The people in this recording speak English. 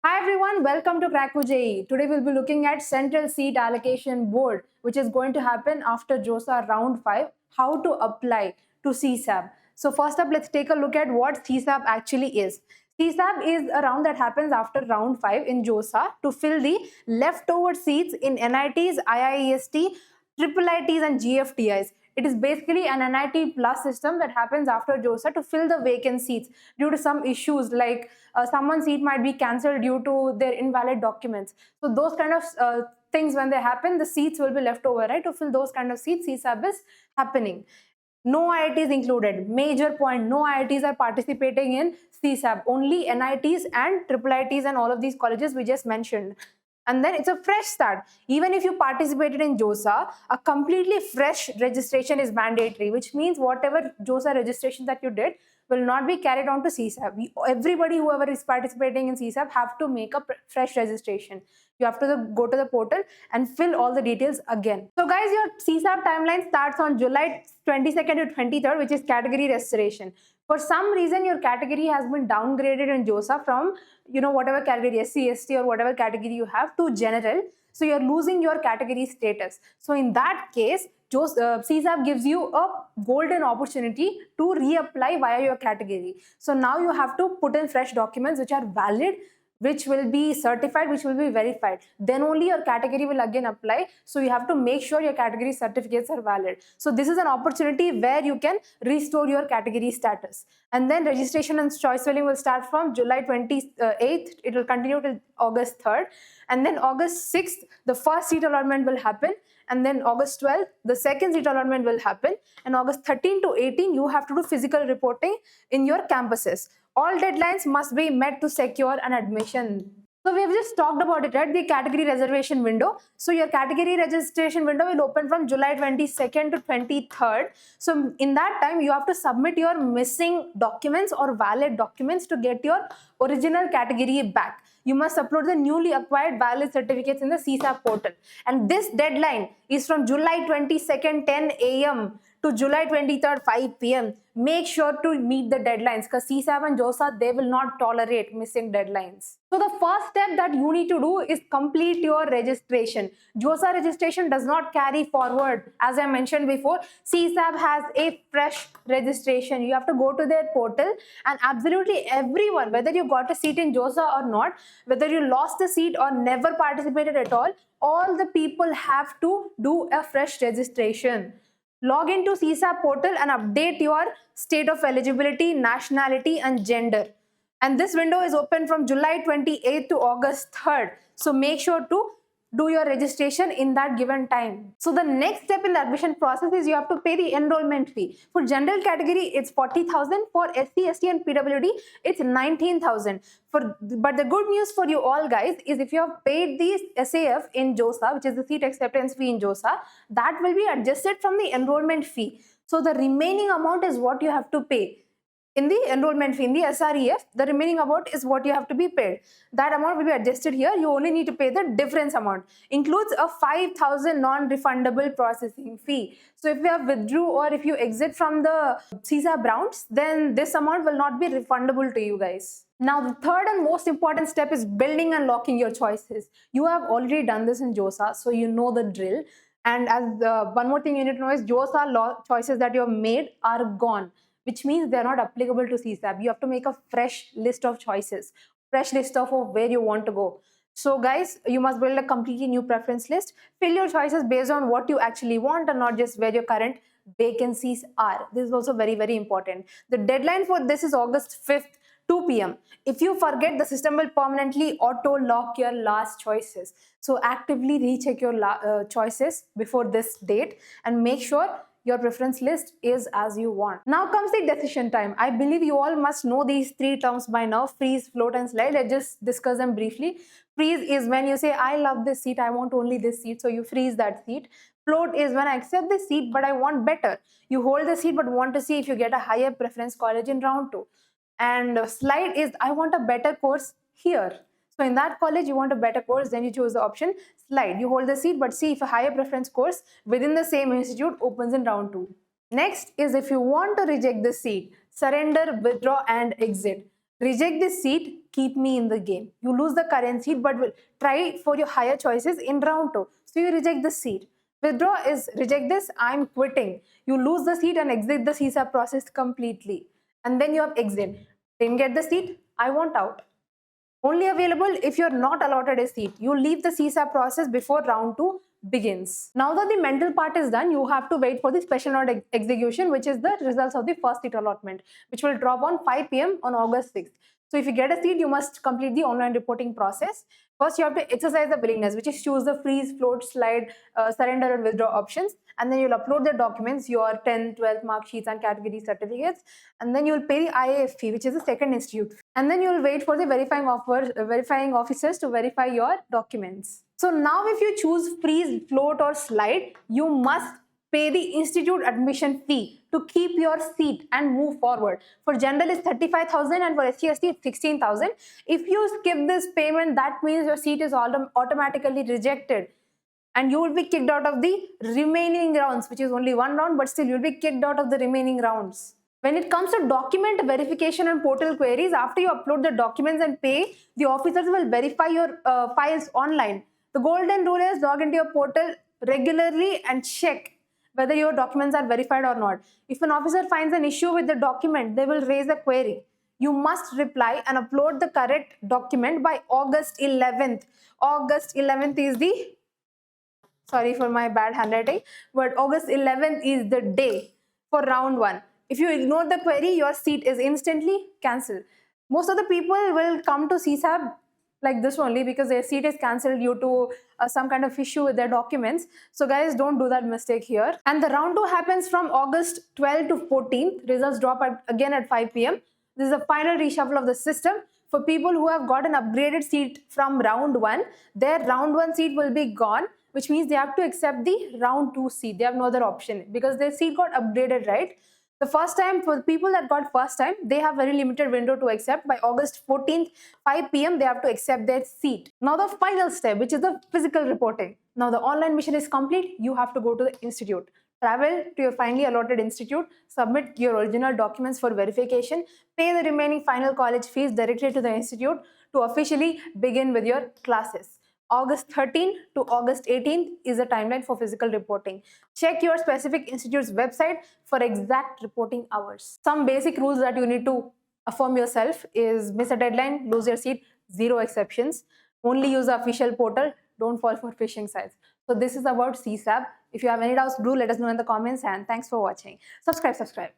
Hi everyone, welcome to Crack JEE. Today we'll be looking at Central Seat Allocation Board, which is going to happen after JoSAA Round 5, how to apply to CSAB. So first up, let's take a look at what CSAB actually is. CSAB is a round that happens after Round 5 in JoSAA to fill the leftover seats in NITs, IIITs, IIITs and GFTIs. It is basically an NIT plus system that happens after JoSAA to fill the vacant seats due to some issues like someone's seat might be cancelled due to their invalid documents. So those kind of things, when they happen, the seats will be left over, right? To fill those kind of seats, CSAB is happening. No IITs included. Major point, no IITs are participating in CSAB. Only NITs and IIITs and all of these colleges we just mentioned. And then it's a fresh start. Even if you participated in JoSAA, a completely fresh registration is mandatory, which means whatever JoSAA registration that you did will not be carried on to CSAB. Everybody, whoever is participating in CSAB, have to make a fresh registration. You have to go to the portal and fill all the details again. So guys, your CSAB timeline starts on July 22nd to 23rd, which is category restoration. For some reason, your category has been downgraded in JoSAA from, whatever category, SC, ST or whatever category you have, to general. So you're losing your category status. So in that case, CSAB gives you a golden opportunity to reapply via your category. So now you have to put in fresh documents which are valid, which will be certified, which will be verified. Then only your category will again apply. So you have to make sure your category certificates are valid. So this is an opportunity where you can restore your category status. And then registration and choice filling will start from July 28th. It will continue till August 3rd. And then August 6th, the first seat allotment will happen. And then August 12th, the second seat allotment will happen. And August 13 to 18, you have to do physical reporting in your campuses. All deadlines must be met to secure an admission. So we have just talked about it, right? The category reservation window. So your category registration window will open from July 22nd to 23rd. So in that time, you have to submit your missing documents or valid documents to get your original category back. You must upload the newly acquired valid certificates in the CSAB portal. And this deadline is from July 22nd, 10 a.m. to July 23rd, 5 p.m. Make sure to meet the deadlines because CSAB and JoSAA, they will not tolerate missing deadlines. So the first step that you need to do is complete your registration. JoSAA registration does not carry forward. As I mentioned before, CSAB has a fresh registration. You have to go to their portal and absolutely everyone, whether you got a seat in JoSAA or not, whether you lost the seat or never participated at all the people have to do a fresh registration. Log into CSAB portal and update your state of eligibility, nationality and gender. And this window is open from July 28th to August 3rd. So make sure to do your registration in that given time. So the next step in the admission process is you have to pay the enrollment fee. For general category, it's 40,000. For SC, ST and PWD, it's 19,000. But the good news for you all guys is if you have paid the SAF in JoSAA, which is the seat acceptance fee in JoSAA, that will be adjusted from the enrollment fee. So the remaining amount is what you have to pay. In the enrollment fee, in the SREF, the remaining amount is what you have to be paid. That amount will be adjusted here. You only need to pay the difference amount. Includes a 5,000 non-refundable processing fee. So if you have withdrew or if you exit from the CSAB rounds, then this amount will not be refundable to you guys. Now, the third and most important step is building and locking your choices. You have already done this in JoSAA, so you know the drill. And as one more thing you need to know is JoSAA choices that you have made are gone, which means they're not applicable to CSAB. You have to make a fresh list of choices, fresh list of where you want to go. So guys, you must build a completely new preference list. Fill your choices based on what you actually want and not just where your current vacancies are. This is also very, very important. The deadline for this is August 5th, 2 p.m. If you forget, the system will permanently auto-lock your last choices. So actively recheck your choices before this date and make sure your preference list is as you want. Now comes the decision time. I believe you all must know these three terms by now: freeze, float and slide. Let's just discuss them briefly. Freeze is when you say, I love this seat, I want only this seat, so you freeze that seat. Float is when I accept this seat but I want better. You hold the seat but want to see if you get a higher preference college in round 2. And slide is I want a better course here. So in that college you want a better course, then you choose the option slide. You hold the seat but see if a higher preference course within the same institute opens in round 2. Next is if you want to reject the seat, surrender, withdraw and exit. Reject this seat, keep me in the game. You lose the current seat, but will try for your higher choices in round 2. So you reject the seat. Withdraw is reject this, I'm quitting. You lose the seat and exit the CSAB process completely. And then you have exit. Didn't get the seat, I want out. Only available if you're not allotted a seat. You leave the CSAB process before round 2 begins. Now that the mental part is done, you have to wait for the special round execution, which is the results of the first seat allotment, which will drop on 5 p.m. on August 6th. So if you get a seat, you must complete the online reporting process. First, you have to exercise the willingness, which is choose the freeze, float, slide, surrender and withdraw options. And then you'll upload the documents, your 10th, 12th mark sheets and category certificates. And then you'll pay the IIF fee, which is the second institute. And then you'll wait for the verifying officers to verify your documents. So now if you choose freeze, float or slide, you must pay the institute admission fee to keep your seat and move forward. For general it's 35,000 and for SC/ST it's 16,000. If you skip this payment, that means your seat is automatically rejected and you will be kicked out of the remaining rounds, which is only one round, but still you'll be kicked out of the remaining rounds. When it comes to document verification and portal queries, after you upload the documents and pay, the officers will verify your files online. The golden rule is log into your portal regularly and check whether your documents are verified or not. If an officer finds an issue with the document, they will raise a query. You must reply and upload the correct document by August 11th. August 11th is the, sorry for my bad handwriting, but August 11th is the day for round 1. If you ignore the query, your seat is instantly cancelled. Most of the people will come to CSAB like this only because their seat is cancelled due to some kind of issue with their documents. So guys, don't do that mistake here. And the round 2 happens from August 12 to 14th. Results drop again at 5 p.m. This is the final reshuffle of the system. For people who have got an upgraded seat from round 1, their round 1 seat will be gone, which means they have to accept the round 2 seat. They have no other option because their seat got upgraded, right? The first time, for the people that got first time, they have very limited window to accept. By August 14th, 5 p.m., they have to accept their seat. Now the final step, which is the physical reporting. Now the online mission is complete. You have to go to the institute. Travel to your finally allotted institute, submit your original documents for verification, pay the remaining final college fees directly to the institute to officially begin with your classes. August 13 to August 18th is the timeline for physical reporting. Check your specific institute's website for exact reporting hours. Some basic rules that you need to affirm yourself is miss a deadline, lose your seat, 0 exceptions. Only use the official portal, don't fall for phishing sites. So this is about CSAB. If you have any doubts, do let us know in the comments and thanks for watching. Subscribe.